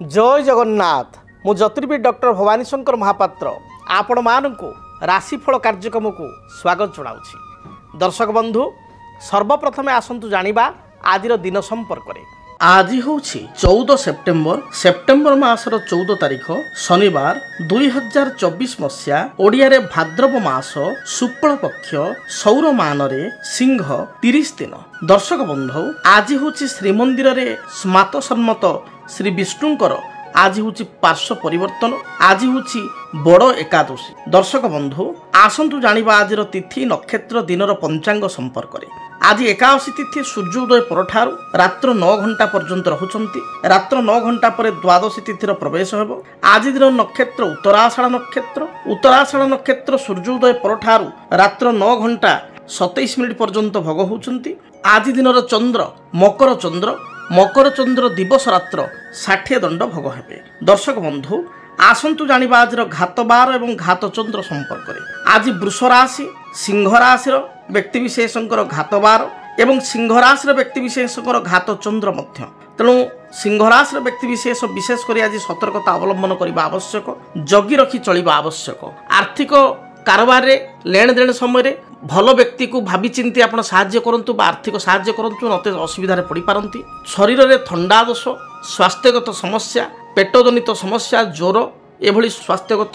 जय जगन्नाथ मु ज्योतिर्विद डॉक्टर भवानी शंकर महापात्र आपण मानू राशिफल कार्यक्रम को स्वागत जनाऊँगी। दर्शक बंधु सर्वप्रथमे आसतु जानिबा आजिर दिन संपर्क में। आज हूँ 14 सेप्टेम्बर मासर 14 तारीख शनिवार 2024 मसीहा ओडिया रे भाद्रव मास शुक्ल पक्ष सौर मानरे सिंह 30 दिन। दर्शक बंधु आज हूँ श्रीमंदिर रे स्मात सम्मत श्री विष्णुंकर आज हूँ पार्श्व परिवर्तन। आज हूँ बड़ एकादशी। दर्शक बंधु आसतु जानिबा आजिर तिथि नक्षत्र दिनर पंचांग संपर्क में। आज एकादशी तिथि सूर्योदय परठार रात्र 9 घंटा पर्यंत रहुचंती। रात्र 9 घंटा पर द्वादशी तिथिर प्रवेश हेब। आज दिन नक्षत्र उत्तराषाढ़ नक्षत्र। उत्तराषाढ़ नक्षत्र सूर्योदय परठार रात्र 9 घंटा 27 मिनिट पर्यंत भोग होउचंती। आज दिनर चंद्र मकर चंद्र दिवस रात्र 60 दंड भोग हेबे। दर्शक बंधु आसंतु जानिबा आजिर घात बार एवं घात चंद्र संपर्क में। आज वृष राशि सिंह राशि व्यक्ति विशेषकर घात बार एवं सिंह राशि व्यक्ति विशेषकर घात चंद्र मध्य। तेणु सिंह राशि व्यक्ति विशेषकर आज सतर्कता अवलंबन करने आवश्यक। जगी रखी चलवा आवश्यक। आर्थिक कारोबार लेन देन समय भल व्यक्ति को भावी चिंती आप साहाय्य करंतु बा आर्थिक साहाय्य करंतु नते असुविधा पड़ पारती। शरीर में थंडा दोष स्वास्थ्यगत समस्या पेट जनित समस्या ज्वर एभली स्वास्थ्यगत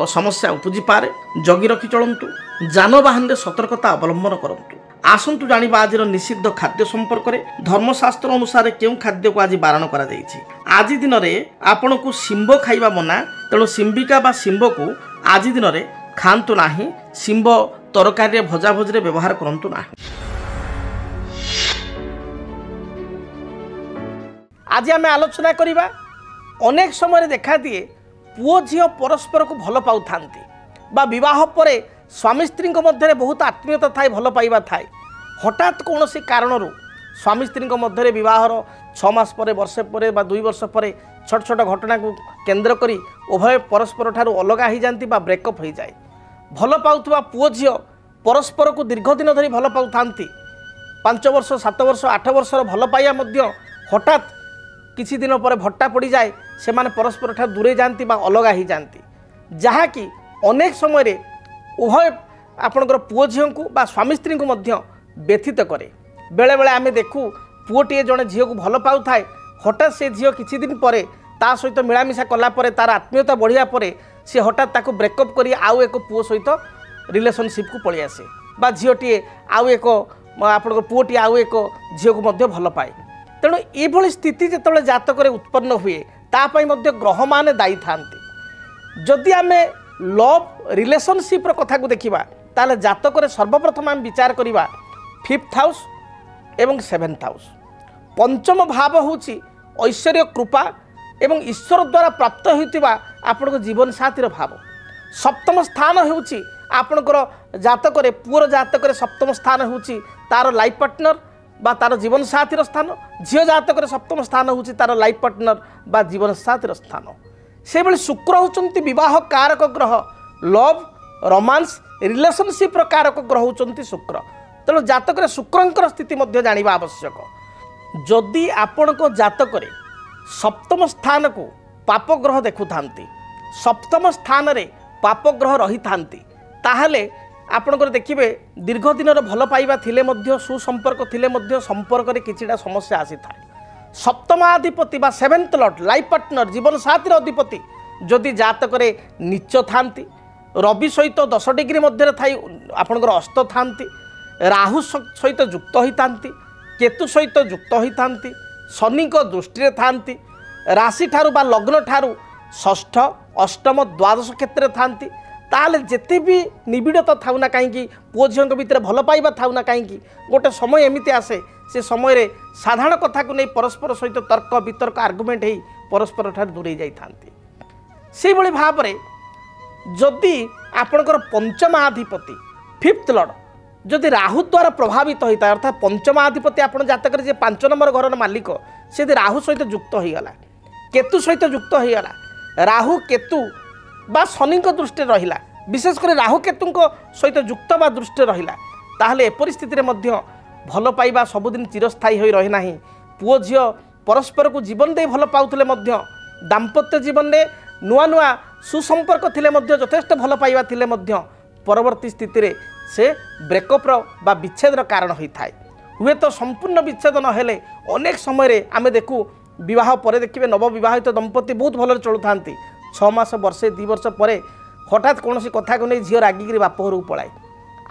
समस्या उपजी पारे। जगी रखी चलतु। जानवाहन सतर्कता अवलंबन करंतु। आसंतु जानिबा आजिर निषिद्ध खाद्य संपर्क में। धर्मशास्त्र अनुसार केउं खाद्य को आज बारण करा जायछि। आज दिन में आपन को शिंब खाइबा मना। तेणु शिंबिका बा शिंब को आज दिन में खांतु नाही। शिंब तरकारी भजा भोजरे व्यवहार करंतु नाही। आज आम आलोचना करिबा अनेक समय देखा दिए पुओ झील परस्पर को भल पाऊ थांती बा विवाह पर स्वामी स्त्री मध्य बहुत आत्मीयता थाए भल पाइबा थाए। हठात कौन सी कारण स्वामी स्त्री मध्य विवाहर 6 मास पर वर्षे पर बा 2 वर्ष पर छोट छोट घटना को केन्द्र करी उभय परस्पर ठारू अलगा हो जाती बा ब्रेकअप हो जाए। भल पाउथुवा पुओ झील परस्पर को दीर्घ दिन धरी भल पाऊ थांती। 5 वर्ष 7 वर्ष 8 वर्षर भल पाइया मध्य हठात किछि दिन पर भट्टा पड़ जाए। से माने परस्पर ठार दूरे जाती बा अलगा ही जाती। जहाँकि अनेक समय उभय आपणकर पुओ झील को बा स्वामी स्त्री को मध्य व्यथित करे। बेले बेले आमे देखू पुओटे जड़े झील को भल पाऊ थाए। हठात से झील किछि दिन पर ता सहित मिलामिशा कला पर तार आत्मीयता बढ़िया पर सी हठात ताको ब्रेकअप करी आउ एक पुओ सहित रिलेशनशिप को पलि आसे बा झीलटीए आउ एक आपणकर पुओटी आउ एक झील को मध्य भल पाए। तेणु ये स्थिति जिते जातक उत्पन्न हुए तापाई मध्य ग्रह माने दायी थांती। जदि आमे लव रिलेशनशिप कथा को देखिबा ताले जातक सर्वप्रथम आम विचार करिबा 5th हाउस एवं 7th हाउस। पंचम भाव होची ऐश्वर्य कृपा एवं ईश्वर द्वारा प्राप्त होइतिबा आपनको जीवन साथीर भाव। सप्तम स्थान होची आपणकर जातक पुअर जातक सप्तम स्थान होची तार लाइफ पार्टनर बा तार जीवन साथीर स्थान। झील जातक सप्तम स्थान होची तार लाइफ पार्टनर बा जीवन साथीर स्थान। से भली शुक्र होचंती विवाह कारक ग्रह। लव रोमांस रिलेशनशिप कारक ग्रह होचंती शुक्र। तेणु जातक शुक्रंकर स्थिति मध्य जानिबा आवश्यक। जदि आपणको जातक सप्तम स्थान को पाप ग्रह देखु थांती सप्तम स्थान रे पाप ग्रह रही थांती ताहले आपणकर देखिबे दीर्घ दिन भल पाइबा थिले मध्य सुसंपर्क थिले मध्य संपर्क रे किछिटा समस्या आसी थाए। सप्तमाधिपति बा 7th लॉर्ड लाइफ पार्टनर जीवन साथीर अधिपति जदि जातक नीच थांती रवि सहित 10 डिग्री मध्य थाई आपणकर अस्त थांती राहु सहित युक्त होई थांती केतु सहित युक्त होई थांती शनि को दृष्टि थांती राशि ठारू बा लग्न ठारू 6ष्ठ 8म 12 क्षेत्र थांती ताले जेते भी निबिड़ता थाउ ना कहीं पुओ झील भितर भल पाइबा थाउ ना कहीं गोटे समय एमती आसे से समय रे साधारण कथा को नहीं परस्पर सहित तर्क वितर्क आर्गुमेंट ही परस्पर ठार दूरे जाई थांती। से भली भाव रे जदि आपणकर पंचमाधिपति 5th लॉर्ड जदि राहु द्वारा प्रभावित होता है अर्थात पंचमाधिपति आप जातक जे 5 नंबर घर मालिक से राहु सहित युक्त होगला केतु सहित युक्त होगला राहु केतु बा शनि दृष्टि रहिला विशेषकर राहु केतु सहित युक्त बा दृष्टि रहिला ताहले ए परिस्थिति मध्य भल पाइबा सबुदिन चिरस्थायी होई रहे नाही। पुओ झील परस्पर को जीवन दे भल पाउथिले मध्य दाम्पत्य जीवन में नुआ नुआ सुसंपर्क थिले मध्य यथेष्ट भल पाइबा थिले मध्य परवर्ती स्थिति रे से ब्रेकअप्र बा विच्छेदर कारण होता है। हुए तो संपूर्ण विच्छेद नहेले अनेक समय आमे देखू विवाह पर देखिए नवविवाहित दंपति बहुत भल चलु था 6 मास वर्षे 2 वर्ष पर हठात कौन कथा को नहीं झील रागिकी बाप घर पलाए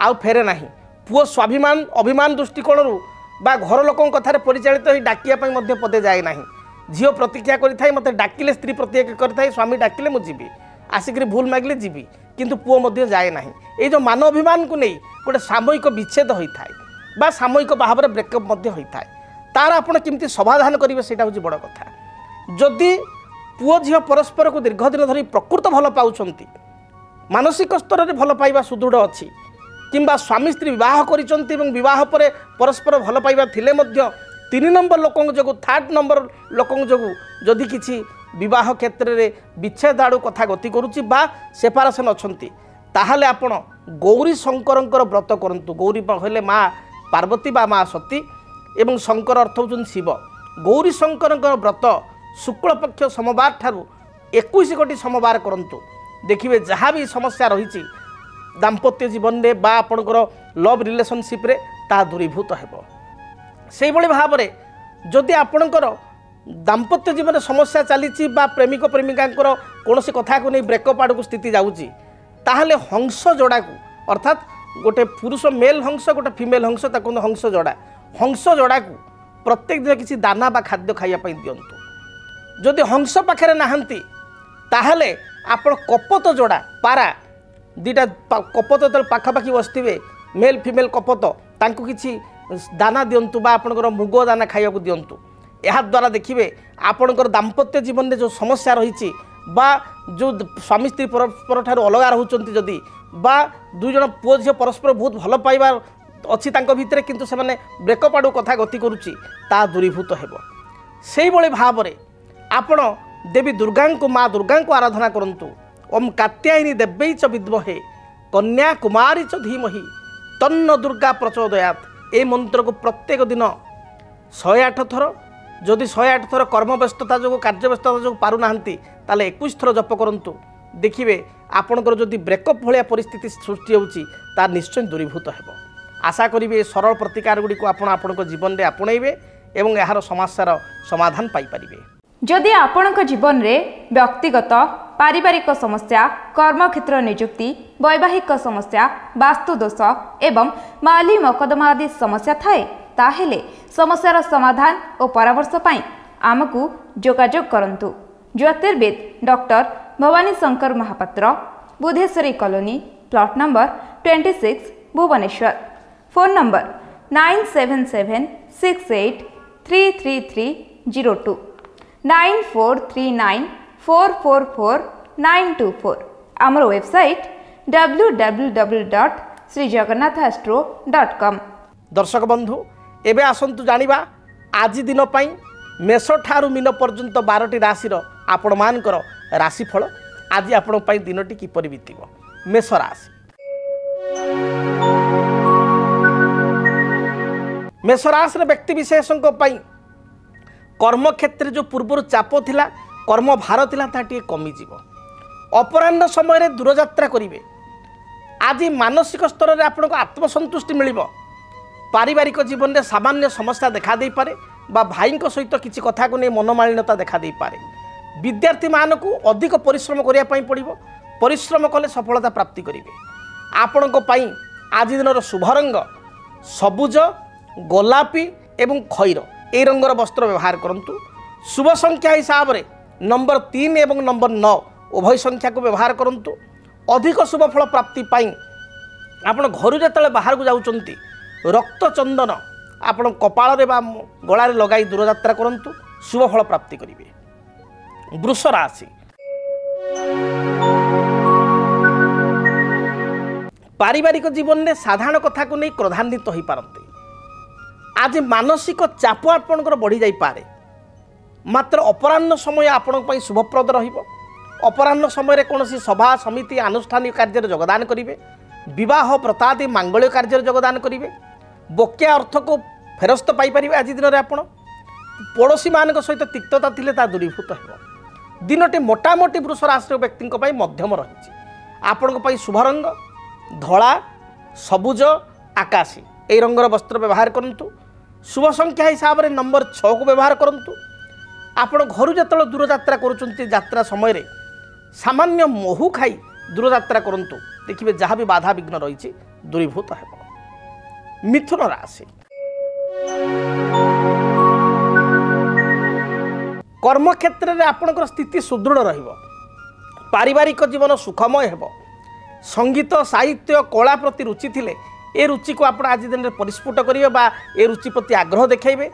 आउ फेरे ना पुओ स्वाभिमान अभिमान दृष्टिकोण बा घर लोक कथार परिचालित हो डाकिया पदे जाए ना झील प्रतीक्षा करें मत डाकिले स्त्री प्रतीक्षा करें स्वामी डाकिले मुझे आसिक भूल मागिले जीवी किंतु पुओ जाए ना ये जो मान अभिमान को नहीं गोटे सामयिक विच्छेद होता है बा सामयिक भाव में ब्रेकअप होता है तार आपड़ केमती समाधान करेंगे से बड़ कथा। जदि पुओ झील परस्पर को दीर्घ दिन धरी प्रकृत भल पाउछंती मानसिक स्तर में भल पाइबा सुदृढ़ अच्छी किंबा स्वामी स्त्री विवाह करिसंती एवं विवाह पर परस्पर भल पाइबा थिले मध्य 3 नंबर लोक जो 3rd नंबर लोक जो जदि किछि विवाह क्षेत्र में विच्छेद आड़ू कथा गति करुच्ची बा सेपारेसन अच्छी ताहले आपण गौरी शंकर व्रत करंतु। गौरी हेले माँ पार्वती बा माँ सती एवं शंकर अर्थ होउछन शिव। गौरी शंकर व्रत शुक्ल पक्ष सोमवार ठारू 21 कोटी सोमवार करंतु देखिए जहाँ भी समस्या रही दाम्पत्य जीवन में बा आपणकर लव रिलेशनशिप रे ता दूरीभूत हेबो। से भाव में जदि आपणकर दाम्पत्य जीवन में समस्या चली बा प्रेमिक प्रेमिका कौन कथा को नहीं ब्रेकअप आड़ को स्थिति जाऊँगी ताहले हंस जोड़ा को अर्थात गोटे पुरुष मेल हंस गोटे फीमेल हंस ताको हंस जोड़ा को प्रत्येक दिन किसी दाना बा खाद्य खाइबा दिंतु। जदि हंस पाखे नहांती ताहले आपण कपत जोड़ा पारा दीटा कपत जो पाखापाखि बसते मेल फीमेल कपत तांको किसी दाना दिंतु बा आपणकर मुग दाना खाइबा दिंतु। यह द्वारा देखिए आपणकर दाम्पत्य जीवन में जो समस्या रही बा जो स्वामी स्त्री परस्पर ठार अलग रोचंती जदि बा दुई जन पुओ झील परस्पर बहुत भल पाइबार अच्छी भितर किंतु से माने ब्रेकअप आड़ू कथा गति करुच्ची ता दूरीभूत हेबो। सेही भली भाव में आपण देवी दुर्गा को माँ दुर्गा को आराधना करंतु। ओम कात्यायनी देव्यै च विद्महे कन्या कुमारी च धीमहि तन्न दुर्गा प्रचोदयात् ए मंत्र को प्रत्येक दिन 108 थर जदि 108 थर कर्मव्यस्तता जो कार्यव्यस्तता जो पारुना ताले 21 थर जप करंतु। देखिए आपणकर जदि ब्रेकअप भाया परिस्थिति सृष्टि होउची ता निश्चय दूरीभूत हेबो। आशा करी सरल प्रतिकार गुड़ी को आपण जीवन में आपणइबे एवं यार समस्यार समाधान पाई परिबे। जदि आपणक जीवन में व्यक्तिगत पारिवारिक समस्या कर्मक्षेत्र नियुक्ति वैवाहिक समस्या वास्तुदोष एवं माली मकदमा आदि समस्या थाए ताहेले समस्यार समाधान और परामर्श पाई आमको जोगाजोग करंतु। ज्योतिर्विद doctor Bhavani Shankar Mahapatra Budheswari colony plot number 26 Bhubaneswar. Phone number 9776833302 9439444924। आमर वेबसाइट www.srijagannathastro.com। दर्शक बंधु एबे आसंतु जानिबा आज दिन पाई मेष ठारू मीन पर्यंत 12टी राशि आपण मानकर राशिफल। आज आपण पाई दिनटी किपरि बीतिबो। मेष राशि मेष राशि व्यक्ति विशेषों कर्म क्षेत्र जो पूर्व चाप थिला कर्म भार थिला ता कमी जीव। अपराह्न समय दूरयात्रा करेंगे। आज मानसिक स्तर में आपको आत्मसंतुष्टि मिल। पारिवारिक जीवन में सामान्य समस्या देखा दे पारे बा भाई सहित किसी कथा को नहीं मनमालिन्यता देखा दे पारे। विद्यार्थी मान को अधिक परिश्रम करने पड़ो। परिश्रम कले सफलता प्राप्ति करेंगे। आपण आज दिन शुभ रंग सबुज गोलापी एवं खैर ए रंगर वस्त्र व्यवहार करंतु। शुभ संख्या हिसाब से नंबर 3 एवं नंबर 9 उभय संख्या को व्यवहार करंतु। अधिक शुभ फल प्राप्ति पाई आपण घर जो बाहर को जाउचंती रक्त चंदन आपण कपाल रे बा गळारे लगाई दूरयात्रा करंतु। शुभ फल प्राप्ति करेंगे। वृष राशि पारिवारिक जीवन में साधारण कथा को नहीं क्रोधान्वित हो पारते। आज मानसिक चाप आपणकर बढ़ी जाई पारे। मात्र अपराह्न समय आपण शुभप्रद रहिबो। अपराह्न समय कौन सभा समिति आनुष्ठानिक कार्य योगदान करेंगे। विवाह व्रतादि मांगल्य कार्य योगदान करेंगे। बकेया अर्थ को फेरस्त पाइपर आज दिन में आप पड़ोशी मान सहित तिक्तता थिले ता दूरीभूत हो। दिनटी मोटामोटी वृष राशि व्यक्ति मध्यम रही। आपण शुभ रंग धला सबुज आकाशी यही रंगर वस्त्र व्यवहार करूँ। शुभ संख्या हिसाब से नंबर 6 को व्यवहार करूँ। आपण घर जो दूर यात्रा करुँच समय सामान्य महू खाई दूर यात्रा करूँ देखिए जहाँ भी बाधा विघ्न रही दूरीभूत है। मिथुन राशि कर्म क्षेत्र में आपणकर स्थिति सुदृढ़ रहिबो। पारिवारिक जीवन सुखमय हेबो। संगीत साहित्य कला प्रति रुचि थिले ए रुचि को आप आज दिन में परिस्फुट करेंगे बा ए रुचि प्रति आग्रह देखेबे।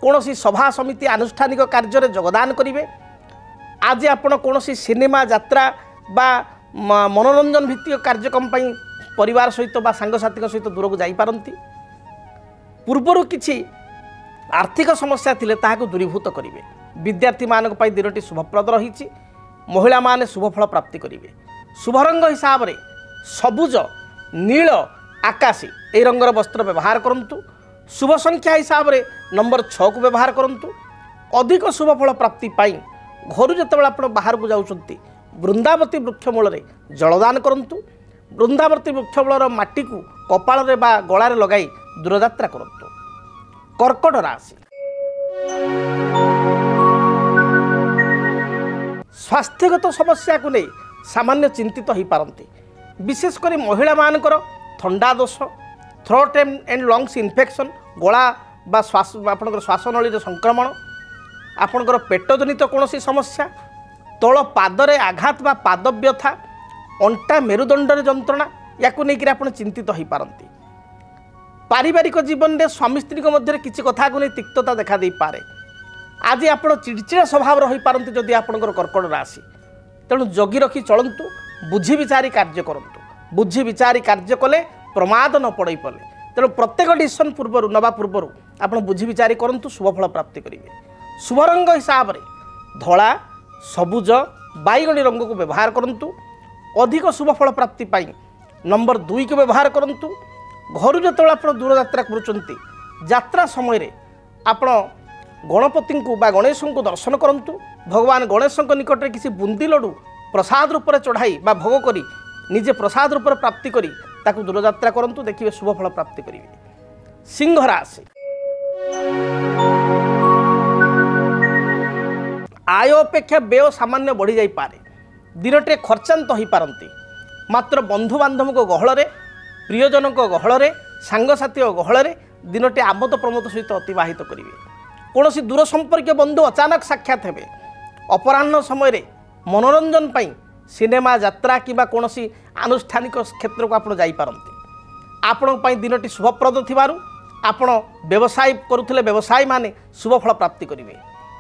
कौन सभा समिति आनुष्ठानिक कार्य योगदान करेंगे। आज आप कौन सिनेमा यात्रा बा मनोरंजन भित्तिक कार्यक्रम परिवार सहित बा सांगसाथी सहित दूर को जापारती। पूर्वर किछि आर्थिक समस्या थिले ताहाको दूरीभूत करेंगे। विद्यार्थी मान दिनटी शुभप्रद रही। महिला माने शुभफल प्राप्ति करेंगे। शुभ रंग हिसाब से सबुज नील आकाशी यही रंगर वस्त्र व्यवहार करूँ। शुभ संख्या हिसाब से नंबर 6 को व्यवहार करूँ। अधिक शुभफल प्राप्ति घर जो आप बाहर को जाऊँच वृंदावती वृक्षमूल जलदान करूँ। वृंदावती वृक्षमूलर माटी को कपाल बा गलार लगाई दूरयात्रा करूँ। कर्कट राशि स्वास्थ्यगत समस्या को नहीं सामान्य चिंतित हो पारती। विशेषकर महिला मानकर थंडा दोष थ्रोट एंड लंग्स इन्फेक्शन गला बा श्वास आपंकर श्वासनली संक्रमण आपंकर पेट जनित कौन समस्या तल पादरे आघात बा पाद व्यथा अंटा मेरुदंडर जंत्रणा या नहीं चिंतित हो पारती। पारिवारिक जीवन में स्वामी स्त्री मध्य किसी कथा को नहीं तिक्तता देखा दे पारे। आज आप चिड़चिड़ा स्वभाव रही पारती जदि आपंकर कर्कट राशि। तेणु जगी रखी चलतु बुझी विचारी कार्य करूँ। बुझी विचारी कार्य कले प्रमाद न पड़े पड़े। तेणु प्रत्येक डिसीजन पूर्व नवा पूर्व आप बुझी विचारी करूँ शुभफल प्राप्ति करेंगे। शुभ रंग हिसाब से धला सबुज बैगणी रंग को व्यवहार करूँ। अधिक शुभफल प्राप्ति नंबर 2 को व्यवहार करूँ। घर जो आप दूर यात्रा करुँच समय आप गणपति को बा गणेश को दर्शन करूँ। भगवान गणेश निकट में किसी बुंदी लड्डू प्रसाद रूप में चढ़ाई बा भोग करी निजे प्रसाद रूप में प्राप्ति करी ताकू दूर यात्रा करूँ देखिए शुभफल प्राप्ति करेंगे। सिंह राशि आय अपेक्षा व्यय सामान्य बढ़ी जाई पारे। दिनटे खर्चांत हो पारती। मात्र बंधु बांधव गहल प्रियजन गहल सांगसाथी गहल दिनटे आमोद प्रमोद सहित अतिबाहित करेंगे। कौन दूर संपर्क बंधु अचानक साक्षात हेबे। अपराह्न समय मनोरंजन पाई सिनेमा यात्रा कि कौन आनुष्ठानिक क्षेत्र को आप जापारती। आपण दिनटी शुभप्रद थिबारु आपण व्यवसाय करुले व्यवसायी माने शुभफल प्राप्ति करेंगे।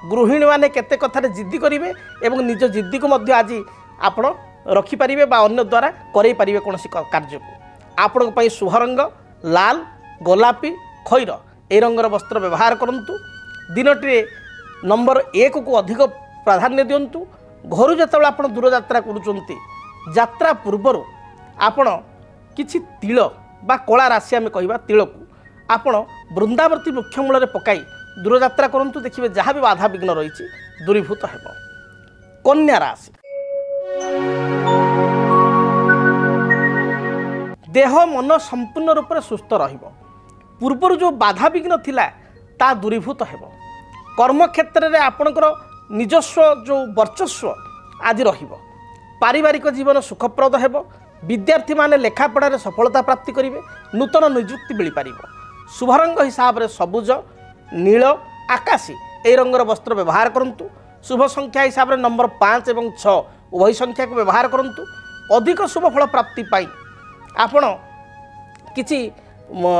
गृहिणी माने केते कथार जिद्दी करेंगे एवं निज जिद्दी को मध्य आज आपण रखिपारे बा अन्य द्वारा करई पारिबे कौन कार्य को। आपण शुभ रंग लाल गोलापी खैर ए रंगर वस्त्र व्यवहार करूँ। दिनटी नंबर 1 को अधिक प्राधान्य दिंतु। घर जो आप दूर यात्रा करुँच पूर्वर आपण किछि तिल बा कला राशि आम कह तिल को आपण वृंदावती वृक्षमूल पकाई दूर यात्रा करूँ देखिए जहाँ भी बाधा विघ्न रही दूरीभूत है। कन्या राशि देह मन संपूर्ण रूप से सुस्थ रहिबो। पूर्वर जो बाधा विघ्न थिला ता दूरीभूत है। कर्म क्षेत्र में आपणकर निजस्व जो वर्चस्व आज रहिबो। पारिवारिक जीवन सुखप्रद हेबो। विद्यार्थी माने लेखापढ़ार सफलता प्राप्ति करेंगे। नूतन निजुक्ति मिल पार। शुभ रंग हिसाब से सबुज नील आकाशी यही रंगर वस्त्र व्यवहार करूँ। शुभ संख्या हिसाब से नंबर 5 और 6 उभय संख्या को व्यवहार करूँ। अधिक शुभफल प्राप्ति आपण किछि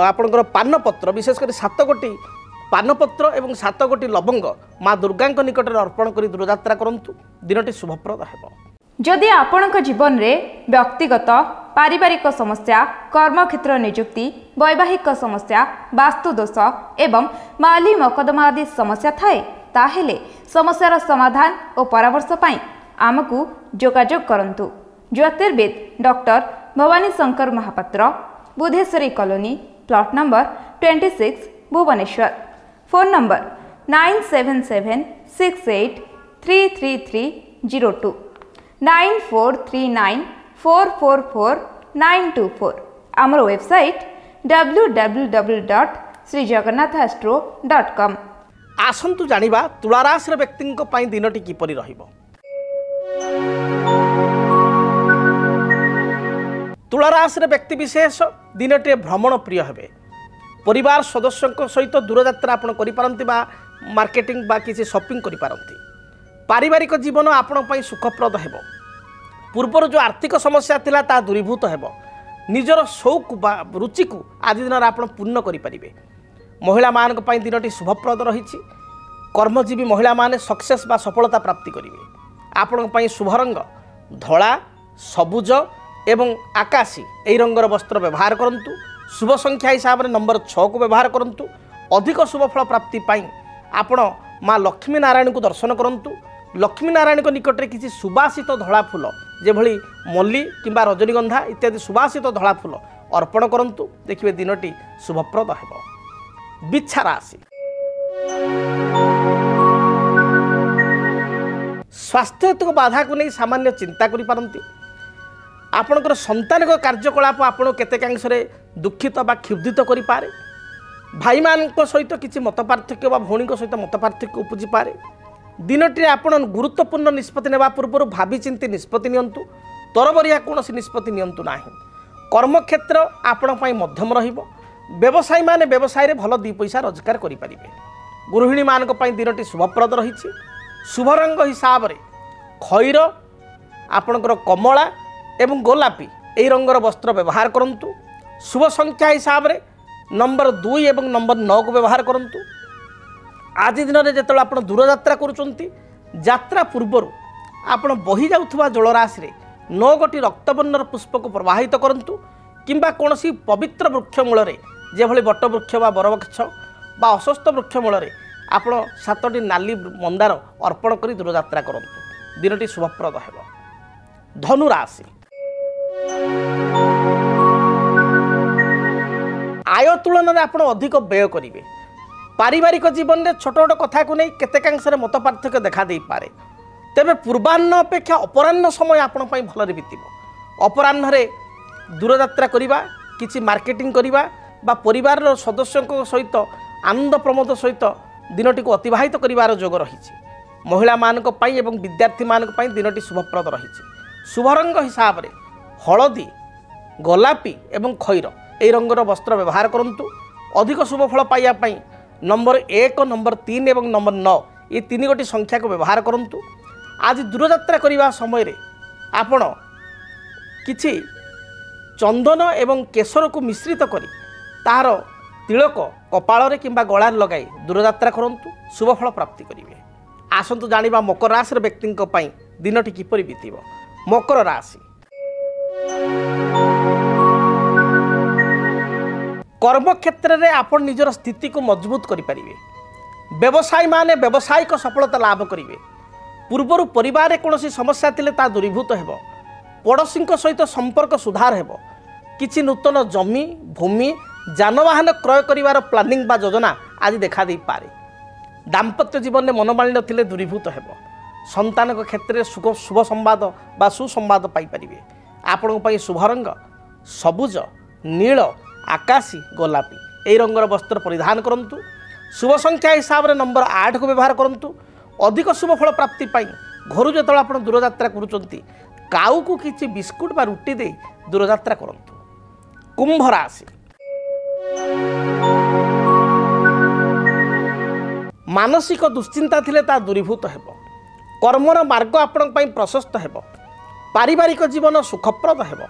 आपणकर पानपत्र विशेषकर 7 गोटी पानपत्र एवं 7 गोटी लवंग माँ दुर्गा निकट में अर्पण कर दूरयात्रा करूँ। दिनटी शुभप्रद है। जदि आपणक जीवन में व्यक्तिगत पारिवारिक समस्या कर्मक्षेत्र नियुक्ति वैवाहिक समस्या वास्तुदोष एवं माली मकदमा आदि समस्या थाए ताहेले समस्यार समाधान और परामर्श पाई आमको जोगाजोग करंतु। ज्योतिर्विद doctor Bhavani Shankar Mahapatra Budheswari colony plot number 26 Bhubaneswar. Phone number 97768333 9439444924 9439444924 आमर वेबसाइट www.srijagannathastro.com। आसंतु जानिबा तुला राशि व्यक्ति दिनटी किपरि रहिबो। तुला राशि व्यक्ति विशेष दिनटी भ्रमण प्रिय हेबे। परिवार सदस्यों सहित दूरयात्रा आपण करि पारंती बा मार्केटिंग बा किसी शॉपिंग करि पारंती। पारिवारिक जीवन आपण पई सुखप्रद हेबो। पूर्वर जो आर्थिक समस्या थिला ता दूरीभूत हेबो। निजर शौक बा रुचि को आज दिन आपण पूर्ण करि परिबे। महिला मानक पई दिनटी शुभप्रद रहिछि। कर्मजीवी महिला माने सक्सेस बा सफलता प्राप्ति करिवे। आपण पई शुभ रंग धला सबुज एवं आकाशी एई रंगर वस्त्र व्यवहार करंतु। शुभ संख्या हिसाब रे नंबर 6 को व्यवहार करंतु। अधिक शुभ फल प्राप्ति पाई आपण माँ लक्ष्मी नारायण को दर्शन करंतु। लक्ष्मी नारायण को निकट में किसी सुबासित धला फूल जेभली मल्ली किंबा रजनीगंधा इत्यादि सुबासित धला फूल अर्पण करंतु। देखिए दिनटी शुभप्रद हेबो। बिच्छा राशि स्वास्थ्य बाधा को नहीं सामान्य चिंता करि पारंती। आपणकर संतान कार्यकलाप आपण केतेकांश दुखित बा क्षुब्धित करि पारे। भाई मान सहित किसी मत पार्थक्य बा भौणी सहित मत पार्थक्य उपजी पारे। दिनटी आपण गुरुत्वपूर्ण निष्पत्ति नेबा पूर्व भावी चिंती निष्पत्ति नियंतु। तरबरिया कौन निष्पत्ति नियंतु नाही। कर्मक्षेत्र आपण पई मध्यम रहिबो। व्यवसायी माने व्यवसाय रे भल 2 पैसा रोजगार करि परिबे। गृहिणी मानक पई दिनटी शुभप्रद रहिछि। शुभ रंग हिसाब रे खैर आपणकर कमला एवं गोलापी एई रंगर वस्त्र व्यवहार करंतु। शुभ संख्या हिसाब रे नंबर 2 एवं नंबर 9 को व्यवहार करंतु। आज दिन में जिते आप दूरयात्रा करुँच यात्रा पूर्वर आपण बही जाउथुबा जलराशि रे 9 गोटी रक्तवर्णर पुष्प को प्रवाहित करंतु। किंबा कौन पवित्र वृक्ष मूल जेभली बटवृक्ष बा बरवृक्ष बा अश्वत्थ वृक्ष मूल आपण 7टी नाली मंदार अर्पण कर दूरयात्रा करंतु। दिनटी शुभप्रद हेबो। धनु राशि आय तुलन में आप अधिक व्यय करेंगे। पारिवारिक जीवन में छोट छोट कथा को नहीं केतेकांश मत पार्थक्य देखा दे पारे। तेबे पूर्वाह्न अपेक्षा अपराह्न समय आपण भल बीतब। अपराह्न दूरयात्रा करवा किसी मार्केटिंग करवा बा परिवार सदस्यों सहित आनंद प्रमोद सहित दिनटी को अतिबाहित करार जोग रही। महिला मानक पई एवं विद्यार्थी मानक पई दिनटी शुभप्रद रही। शुभ रंग हिसाब रे हलदी गोलापी एवं खैर ए रंगर वस्त्र व्यवहार करंतु। अधिक शुभ फल पाइबा पई नंबर 1 नंबर 3 एवं नंबर 9 ये 3 गोटी संख्या को व्यवहार करंतु। आज दूरयात्रा करने समय रे आपण किछि चंदन एवं केशर को मिश्रित करी तार तिलक कपाल रे किंबा गलार लगाई दूरयात्रा करंतु। शुभ फल प्राप्ति करिवे। आसंतु जानिबा मकर राशि व्यक्ति पई दिनटी किपरि बीतिबो। मकर राशि कर्म क्षेत्र में आप निजर स्थिति को मजबूत करें। व्यवसायी माने व्यावसायिक सफलता लाभ करेंगे। पूर्वर परिवार में कौन समस्या थिले ता दूरीभूत हेबो। पड़ोशी सहित संपर्क सुधार हेबो। किछि नूतन जमी भूमि जानवाहन क्रय करिवार प्लानिंग बा योजना आज देखा दे पारे। दाम्पत्य जीवन में मनोमालिन्य थिले दूरीभूत हेबो। संतान क्षेत्र में शुभ संवाद बा सुसंवाद पाई परिबे। आपन पई शुभ रंग सबुज नील आकाशी गोलापी एई रंगर वस्त्र परिधान करंतु। शुभ संख्या हिसाब रे नंबर 8 को व्यवहार करंतु। अधिक शुभ फल प्राप्ति पाई घर जो आप दूरयात्रा करुँच काऊ को किसी बिस्कुट बा रुटी दे दूरयात्रा करंतु। कुंभ राशि मानसिक दुश्चिंता थिले ता दूरीभूत हेबो। कर्मर मार्ग आपण पई प्रशस्त हेबो। पारिवारिक जीवन सुखप्रद हेबो।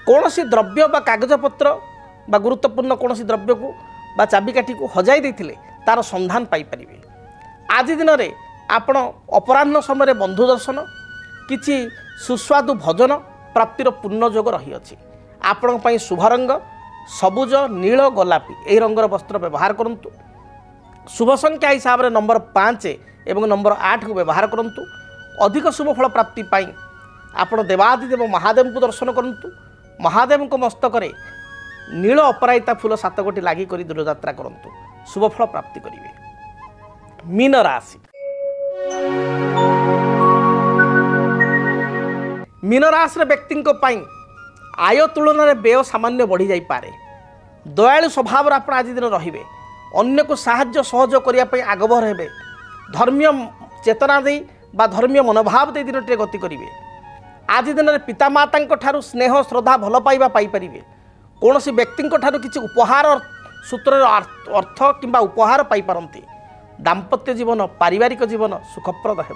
कौनसी द्रव्य बा कागजपत्र बा गुरुत्वपूर्ण कौनसी द्रव्य को बा चाबिकाठी को हजाई देथिले तार संधान पाई परिबे। आज दिन में आपण अपराह्न समय बंधु दर्शन किछि सुस्वादु भोजन प्राप्तिर पूर्ण जोग रही अछि। आपण पई शुभ रंग सबुज नील गोलापी एई रंगर वस्त्र व्यवहार करंतु। शुभ संख्या हिसाब रे नंबर 5 एवं नंबर 8 को व्यवहार करंतु। अधिक शुभ फल प्राप्ति पाई आपण देवादिदेव महादेव को दर्शन करंतु। महादेव को मस्तक रे नील अपराजिता फूल 7 गोटी लागी करी दूरयात्रा करंतु। शुभ फल प्राप्ति करिवे। मीन राशि व्यक्ति आय तुलन में व्यय सामान्य बढ़ी जापे। दयालु स्वभाव आप आज दिन रे अन्न को साहाय्य सहयोग करने आगभर हे। धर्मीय चेतना दे बा धर्मीय मनोभाव दे दिन टे गति करेंगे। आज दिन में पितामाता ठारू स्नेह श्रद्धा भल पाइबा पाइपर। कौन व्यक्ति किसी उपहार सूत्र अर्थ किंबा उपहार पाइपारती। दाम्पत्य जीवन पारिवारिक जीवन सुखप्रद हो।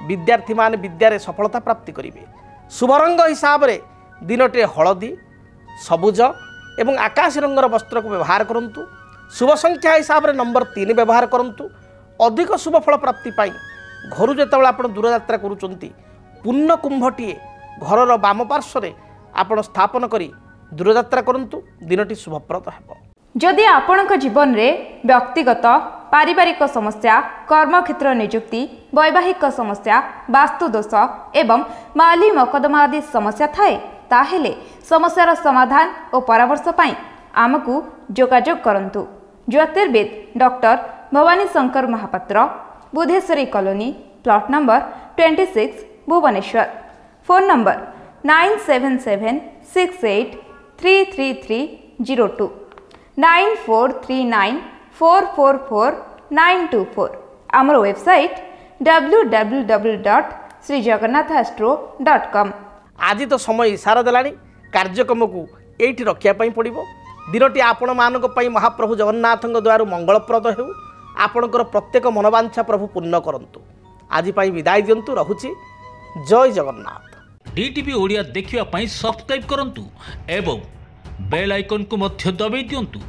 विद्यार्थी मान विद्यारे सफलता प्राप्ति करेंगे। शुभ रंग हिसाब से दिनटे हलदी सबुज एवं आकाश रंगर वस्त्र को व्यवहार करूँ। शुभ संख्या हिसाब से नंबर 3 व्यवहार करूँ। अधिक शुभ फल प्राप्ति पाई घर जो आप दूरयात्रा करुँच पुण्य कुंभटीए घर बाम पार्श्व आप स्थापन करी दूरयात्रा करूँ। दिनटी शुभप्रद हो। जदि आपणक जीवन में व्यक्तिगत पारिवारिक समस्या कर्मक्षेत्र नियुक्ति वैवाहिक समस्या वास्तुदोष एवं माली मकदमा आदि समस्या थाए ताहेले समस्यार समाधान और परामर्श पाई आमको जोगाजोग करंतु। ज्योतिर्विद doctor Bhavani Shankar Mahapatra, Budheswari colony, plot number 26, Bhubaneswar. Phone number 9776833302 9439444924। आमर वेबसाइट www.srijagannathastro.com। आज तो समय इशारा देलानी कार्यक्रम को एठी रखिया पई पड़िबो। दिनटी आपण मानक पई महाप्रभु जगन्नाथ द्वारा मंगलप्रद हो। आपणकर प्रत्येक मनोवांछा प्रभु पूर्ण करंतु। आज पई विदाय दियंतु। रहुछि। जय जगन्नाथ। डीटीवी ओडिया देखिवा पई सब्सक्राइब करंतु एवं बेल आइकन को मध्य दबाई दियंतु।